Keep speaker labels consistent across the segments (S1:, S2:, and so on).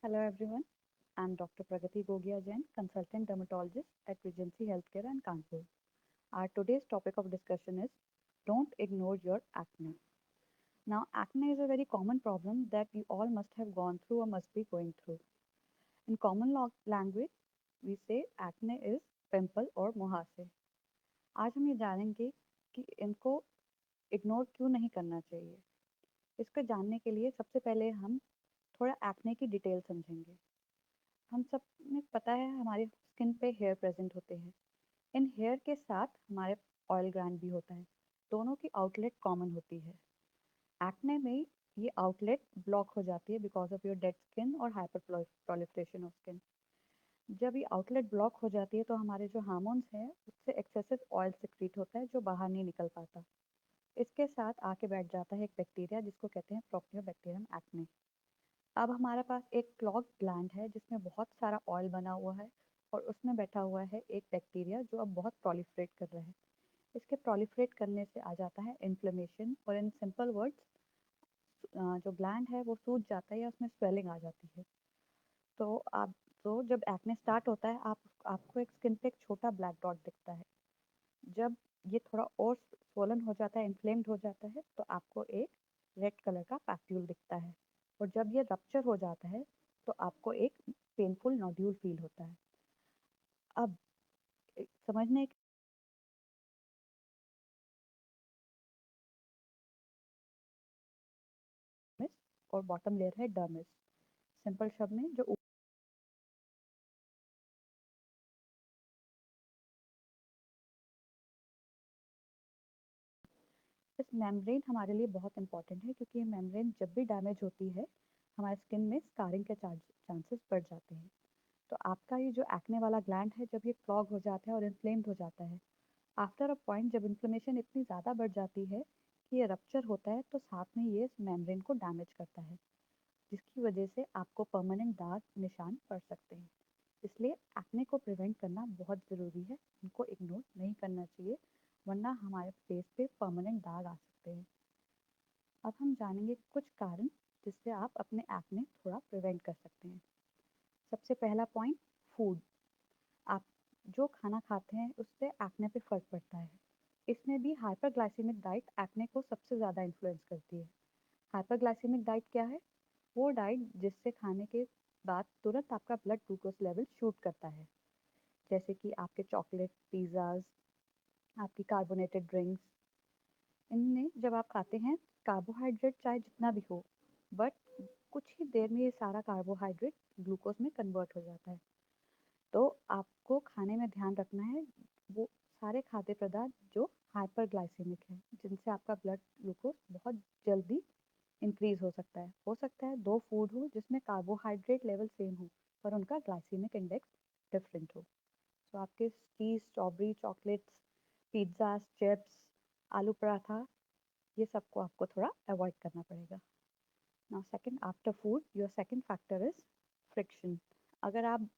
S1: Hello everyone, I'm Dr. Pragati Gogia Jain, consultant dermatologist at Regency Healthcare and Kanpur. Our today's topic of discussion is don't ignore your acne. Now, acne is a very common problem that we all must have gone through or must be going through. In common language, we say acne is pimple और मुहासे. आज हम ये जानेंगे कि इनको ignore क्यों नहीं करना चाहिए. इसको जानने के लिए सबसे पहले हम थोड़ा एक्ने की डिटेल समझेंगे. हम सब में पता है हमारे स्किन पे हेयर प्रेजेंट होते हैं. इन हेयर के साथ हमारे ऑयल ग्लैंड भी होता है. दोनों की आउटलेट कॉमन होती है. एक्ने में ये आउटलेट ब्लॉक हो जाती है because of your dead skin और हाइपर प्रोलिफरेशन ऑफ स्किन. जब ये आउटलेट ब्लॉक हो जाती है तो हमारे जो हार्मोन्स हैं उससे एक्सेसिव ऑयल सिक्रीट होता है जो बाहर नहीं निकल पाता. इसके साथ आके बैठ जाता है एक बैक्टीरिया जिसको कहते हैं प्रोक्टियोबैक्टीरियम एक्ने. अब हमारे पास एक क्लॉग्ड ग्लैंड है जिसमें बहुत सारा ऑयल बना हुआ है और उसमें बैठा हुआ है एक बैक्टीरिया जो अब बहुत प्रोलिफरेट कर रहा है. इसके प्रोलिफरेट करने से आ जाता है इन्फ्लेमेशन और इन सिंपल वर्ड्स जो ग्लैंड है वो सूज जाता है या उसमें स्वेलिंग आ जाती है. तो आप तो जब एक्ने स्टार्ट होता है आपको एक स्किन पे एक छोटा ब्लैक डॉट दिखता है. जब ये थोड़ा और स्वोलन हो जाता है इन्फ्लेम्ड हो जाता है तो आपको एक रेड कलर का पैप्यूल दिखता है. और जब ये रप्चर हो जाता है तो आपको एक पेनफुल नोड्यूल फील होता है. अब समझने के मिस और बॉटम लेयर है डर्मिस. सिंपल शब्द में जो इस मेम्ब्रेन हमारे लिए बहुत इंपॉर्टेंट है क्योंकि ये मेम्ब्रेन जब भी डैमेज होती है हमारे स्किन में स्कारिंग के चांसेस बढ़ जाते हैं. तो आपका ये जो एक्ने वाला ग्लैंड है जब ये क्लॉग हो जाता है और इन्फ्लेम्ड हो जाता है आफ्टर अ पॉइंट जब इन्फ्लेमेशन इतनी ज़्यादा बढ़ जाती है कि ये रप्चर होता है तो साथ में ये इस मेम्ब्रेन को डैमेज करता है जिसकी वजह से आपको परमानेंट दाग निशान पड़ सकते हैं. इसलिए एक्ने को प्रिवेंट करना बहुत ज़रूरी है. इनको इग्नोर नहीं करना चाहिए वरना हमारे फेस पे परमानेंट दाग आ सकते हैं. अब हम जानेंगे कुछ कारण जिससे आप अपने एक्ने थोड़ा प्रिवेंट कर सकते हैं. सबसे पहला पॉइंट फूड. आप जो खाना खाते हैं उससे एक्ने पे फ़र्क पड़ता है. इसमें भी हाइपरग्लाइसेमिक डाइट एक्ने को सबसे ज़्यादा इन्फ्लुएंस करती है. हाइपरग्लाइसेमिक डाइट क्या है? वो डाइट जिससे खाने के बाद तुरंत आपका ब्लड ग्लूकोज लेवल शूट करता है. जैसे कि आपके चॉकलेट, पिज़्ज़ाज़, आपकी कार्बोनेटेड ड्रिंक्स. इनमें जब आप खाते हैं कार्बोहाइड्रेट चाहे जितना भी हो बट कुछ ही देर में ये सारा कार्बोहाइड्रेट ग्लूकोज में कन्वर्ट हो जाता है. तो आपको खाने में ध्यान रखना है वो सारे खाद्य पदार्थ जो हाइपरग्लाइसेमिक है जिनसे आपका ब्लड ग्लूकोज बहुत जल्दी इंक्रीज हो सकता है दो फूड हो जिसमें कार्बोहाइड्रेट लेवल सेम हो पर उनका ग्लाइसेमिक इंडेक्स डिफरेंट हो. तो आपके चीज़, स्ट्रॉबेरी, चॉकलेट्स, पिज्ज़ा, चिप्स, आलू पराठा, ये सबको आपको थोड़ा अवॉइड करना पड़ेगा. Now second after food your second factor is friction. अगर आप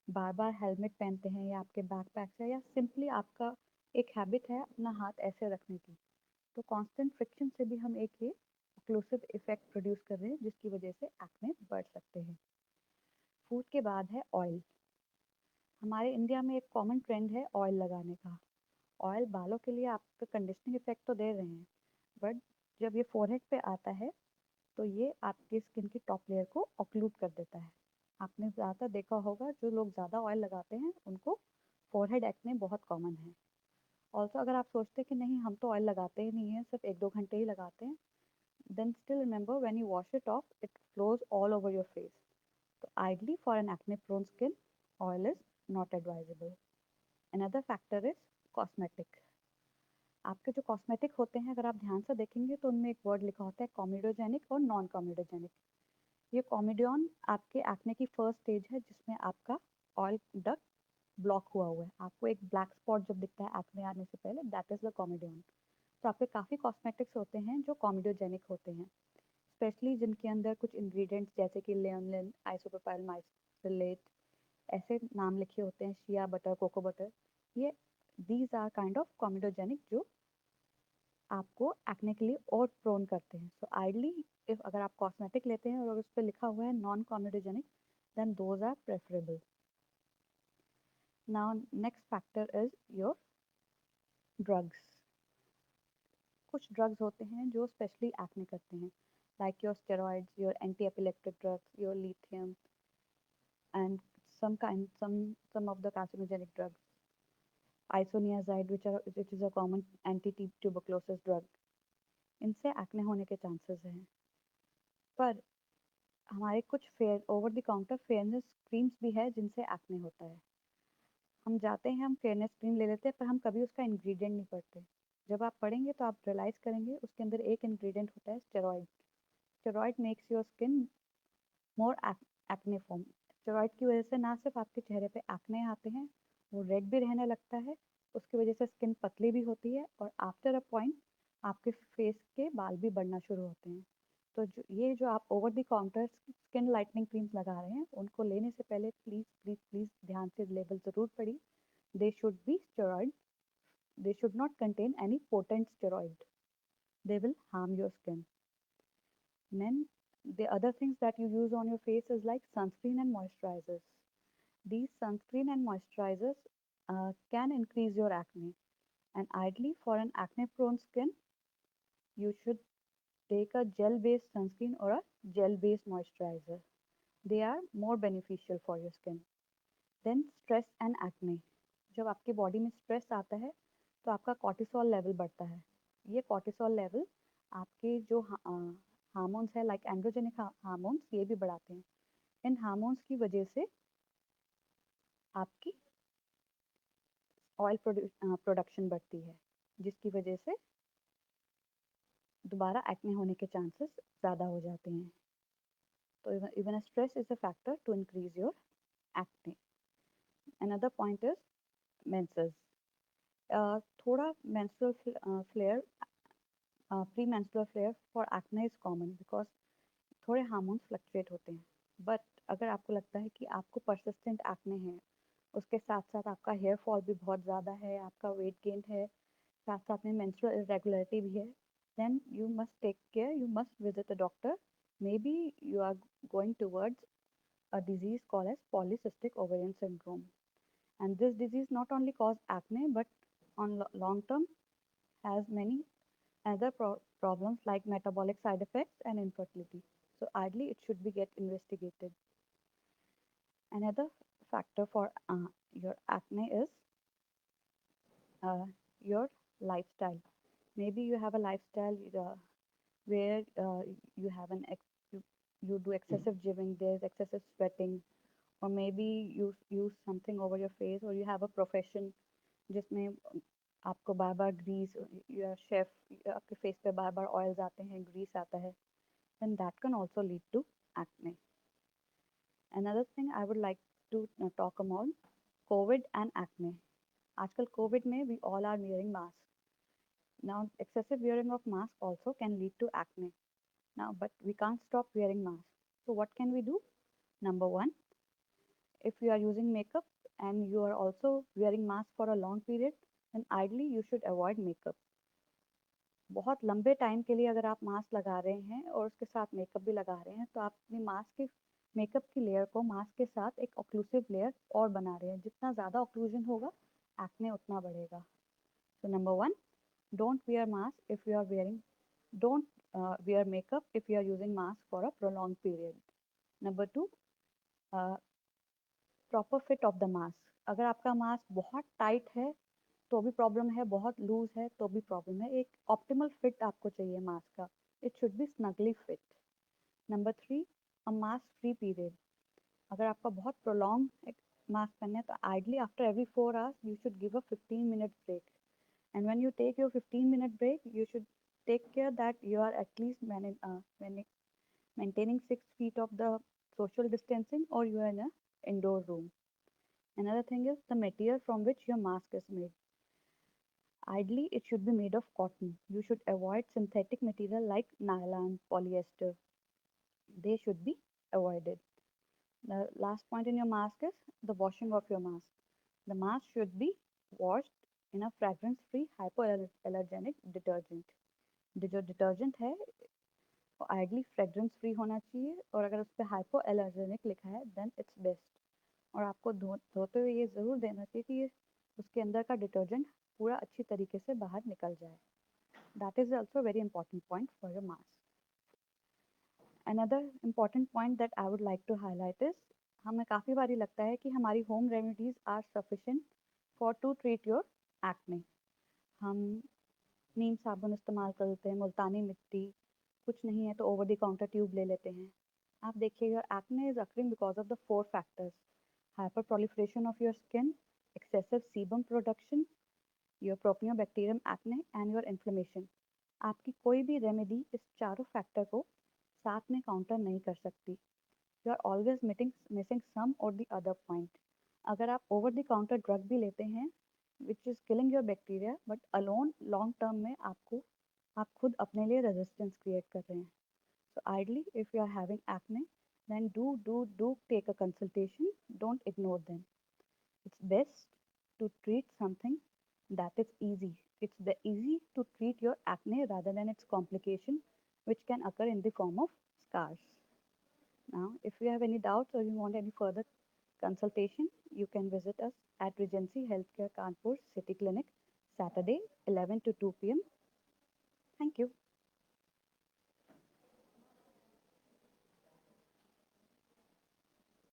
S1: बार बार हेलमेट पहनते हैं या आपके बैकपैक है या सिंपली आपका एक हैबिट है अपना हाथ ऐसे रखने की तो कांस्टेंट फ्रिक्शन से भी हम एक ये ओक्लूसिव इफेक्ट प्रोड्यूस कर रहे हैं जिसकी वजह से एक्ने बढ़ सकते हैं. फूड के बाद है ऑयल. हमारे इंडिया में एक कॉमन ट्रेंड है ऑयल लगाने का. ऑयल बालों के लिए आपका कंडीशनिंग इफेक्ट तो दे रहे हैं बट जब ये फोरहेड पे आता है तो ये आपकी स्किन की टॉप लेयर को ऑक्लूड कर देता है. आपने ज़्यादा देखा होगा जो लोग ज़्यादा ऑयल लगाते हैं उनको फोरहेड एक्ने बहुत कॉमन है. ऑल्सो अगर आप सोचते हैं कि नहीं हम तो ऑयल लगाते ही नहीं हैं सिर्फ एक दो घंटे ही लगाते हैं then still remember when you wash it off it flows all over your face. So ideally for an acne prone skin oil is not advisable. Another factor is cosmetic. आपके जो कॉस्मेटिक होते हैं अगर आप ध्यान से देखेंगे तो उनमें एक वर्ड लिखा होता है कॉमेडोजेनिक और नॉन कॉमेडोजेनिक. ये कॉमेडियन आपके एक्ने की फर्स्ट स्टेज है जिसमें आपका ऑयल डक्ट ब्लॉक हुआ है. आपको एक ब्लैक स्पॉट जब दिखता है एक्ने आने से पहले दैट इज द कॉमेडियन. तो आपके काफ़ी कॉस्मेटिक्स होते हैं जो कॉमेडोजेनिक होते हैं स्पेशली जिनके अंदर कुछ इंग्रेडिएंट्स जैसे कि लियोनिन, आइसोप्रोपाइल माइसिलेट ऐसे नाम लिखे होते हैं, शिया बटर, कोको बटर. ये these are kind of comedogenic जो आपको एक्ने के लिए और प्रोन करते हैं. सो आइडली इफ अगर आप कॉस्मेटिक लेते हैं और उस पर लिखा हुआ है non comedogenic then those are preferable. Now, next factor is your drugs. कुछ drugs होते हैं जो specially acne करते हैं, like your steroids, your anti-epileptic drugs, your lithium, and some of the carcinogenic drugs, isoniazid, which is a common anti-tuberculosis drug. इनसे acne होने के chances हैं. पर हमारे कुछ over the counter fairness creams भी है जिनसे एक्ने होता है. हम जाते हैं, हम फेयरनेस क्रीम ले लेते हैं, पर हम कभी उसका इंग्रेडिएंट नहीं पढ़ते. जब आप पढ़ेंगे तो आप रियलाइज़ करेंगे उसके अंदर एक इंग्रेडिएंट होता है steroid. Steroid makes your skin more acneiform. Steroid की वजह से ना सिर्फ आपके चेहरे पे एक्ने आते हैं, वो रेड भी रहने लगता है, उसकी वजह से स्किन पतली भी होती है, और आफ्टर अ पॉइंट आपके फेस के बाल भी बढ़ना शुरू होते हैं. तो जो आप over the counter skin lightening creams लगा रहे हैं, उनको लेने से पहले प्लीज़ प्लीज़ प्लीज़ ध्यान से लेबल ज़रूर पढ़िए. They should be steroid. They should not contain any potent steroid. They will harm your skin. Then the other things that you use on your face is like sunscreen and moisturizers. These sunscreen and moisturizers can increase your acne. And ideally, for an acne-prone skin, you should take a gel-based sunscreen or a gel-based moisturizer. They are more beneficial for your skin. Then stress and acne. जब आपकी body में stress आता है तो आपका cortisol level बढ़ता है. ये कॉर्टिसोल लेवल आपके जो हार्मोन्स है लाइक एंड्रोजेनिक हार्मोन्स, ये भी बढ़ाते हैं. इन हार्मोन्स की वजह से आपकी ऑयल प्रोडक्शन बढ़ती है, जिसकी वजह से दोबारा एक्ने होने के चांसेस ज़्यादा हो जाते हैं. तो even stress is a factor to increase your acne. Another point is menses. थोड़ा menstrual flare, pre-menstrual flare for acne is common because थोड़े हार्मोन्स फ्लक्चुएट होते हैं. बट अगर आपको लगता है कि आपको persistent acne है, उसके साथ साथ आपका हेयर फॉल भी बहुत ज़्यादा है, आपका वेट गेन है, साथ साथ में menstrual irregularity भी है, then you must take care, you must visit a doctor. Maybe you are going towards a disease called as polycystic ovarian syndrome. And this disease not only cause acne but on long term has many other problems like metabolic side effects and infertility. So ideally it should be get investigated. Another factor for your acne is uh, your lifestyle. Maybe you have a lifestyle where you have you do excessive gymming, there's excessive sweating, or maybe you use something over your face, or you have a profession जिसमें आपको बार बार Greece या chef आपके face पे बार बार oils आते हैं, Greece आता है, then that can also lead to acne. Another thing I would like to talk about COVID and acne. आजकल COVID में we all are wearing masks. Now excessive wearing of mask also can lead to acne. Now but we can't stop wearing masks. So what can we do? Number one, if you are using makeup and you are also wearing mask for a long period, then ideally you should avoid makeup. बहुत लंबे time के लिए अगर आप mask लगा रहे हैं और उसके साथ मेकअप भी लगा रहे हैं, तो आप अपनी मेकअप की लेयर को मास्क के साथ एक ऑक्लूसिव लेयर और बना रहे हैं. जितना ज़्यादा ऑक्लूजन होगा, एक्ने उतना बढ़ेगा. So number one, don't wear mask if you are wearing don't wear makeup if you are using mask for a prolonged period. Number two, proper fit of the mask. अगर आपका mask बहुत tight है तो भी problem है, बहुत loose है तो भी प्रॉब्लम है. एक ऑप्टिमल फिट आपको चाहिए मास्क का. It should be snugly fit. Number three, a mask free period. अगर आपका बहुत प्रोलॉन्ग एक मास्क पहनना है तो ideally after every 4 hours you should give a 15-minute break. And when you take your 15-minute break, you should take care that you are at least maintaining 6 feet of the social distancing, or you are in an indoor room. Another thing is the material from which your mask is made. Ideally, it should be made of cotton. You should avoid synthetic material like nylon, polyester. They should be avoided. The last point in your mask is the washing of your mask. The mask should be washed in a fragrance-free hypoallergenic detergent. जो detergent है ideally fragrance free होना चाहिए, और अगर उस पर hypo allergenic लिखा है देन इट्स बेस्ट। और आपको धोते हुए ये ज़रूर देना चाहिए कि ये उसके अंदर का डिटर्जेंट पूरा अच्छी तरीके से बाहर निकल जाए। That is also very important point for your mask. Another important point that I would like to highlight is, हमें काफ़ी बारी लगता है कि हमारी home remedies are sufficient for to treat your acne. हम नीम साबुन इस्तेमाल कर लेते हैं, मुल्तानी मिट्टी, कुछ नहीं है तो ओवर द काउंटर ट्यूब ले लेते हैं। आप देखिए, your acne is occurring because of the 4 factors: hyper proliferation of your skin, excessive sebum production, your propionibacterium acne and your inflammation. आपकी कोई भी रेमेडी इस चारों फैक्टर को साथ में काउंटर नहीं कर सकती। You are always missing some और द अदर पॉइंट। अगर आप ओवर द काउंटर ड्रग भी लेते हैं which is killing your bacteria, but alone long term में आप खुद अपने लिए रेजिस्टेंस क्रिएट कर रहे हैं। So ideally, if you are having acne, then do take a consultation. Don't ignore them. It's best to treat something that is easy. It's the easy to treat your acne rather than its complication, which can occur in the form of scars. Now, if you have any doubts or you want any further consultation, you can visit us at Regency Healthcare Kanpur City Clinic, Saturday, 11 to 2 p.m. Thank you.